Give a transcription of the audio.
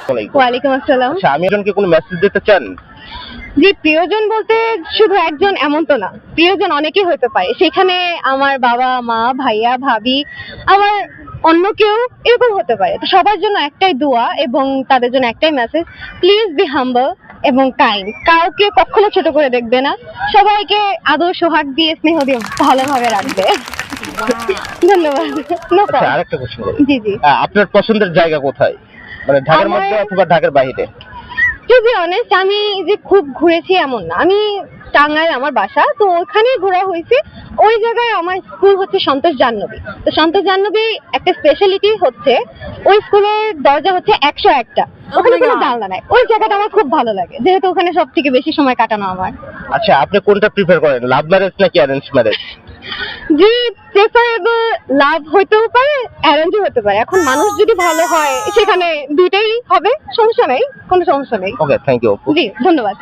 ওয়ালাইকুম আসসালাম। আচ্ছা, আমি একজনকে কোনো মেসেজ দিতে চান? জি, প্রিয়জন বলতে শুধু একজন এমন তো না, প্রিয়জন অনেকেই হতে পারে। সেখানে আমার বাবা মা ভাইয়া ভাবি, আমার অন্য কেউ এরকম হতে পারে। তো সবার জন্য একটাই দোয়া এবং তাদের জন্য একটাই মেসেজ, প্লিজ বি হাম্বল এবং কাইন্ড। কাউকে কখনো ছোট করে দেখবে না, সবাইকে আদর সোহাগ দিয়ে স্নেহ দিয়ে ভালোভাবে রাখবে। ধন্যবাদ। নো আচ্ছা, প্রবলেম। আরেকটা কোশ্চেন করি। জি জি। আপনার পছন্দের জায়গা কোথায়, মানে ঢাকার আমার- মধ্যে অথবা ঢাকার বাইরে? টু বি অনেস্ট, আমি যে খুব ঘুরেছি এমন না। আমি টাঙ্গাইল আমার বাসা, তো ওখানে ঘোরা হয়েছে। ওই জায়গায় আমার স্কুল হচ্ছে সন্তোষ জাহ্নবী। তো সন্তোষ জাহ্নবী একটা স্পেশালিটি হচ্ছে ওই স্কুলের দরজা হচ্ছে 101টা, ওখানে কোনো জানলা নাই। ওই জায়গাটা আমার খুব ভালো লাগে, যেহেতু ওখানে সব থেকে বেশি সময় কাটানো আমার। আচ্ছা, আপনি কোনটা প্রিফার করেন, লাভ ম্যারেজ নাকি অ্যারেঞ্জ ম্যারেজ? জি, প্রেফারেবল লাভ হইতেও পারে, অ্যারেঞ্জও হতে পারে। এখন মানুষ যদি ভালো হয় সেখানে দুইটাই হবে, সমস্যা নেই, কোনো সমস্যা নেই। ওকে, থ্যাংক ইউ। জি, ধন্যবাদ।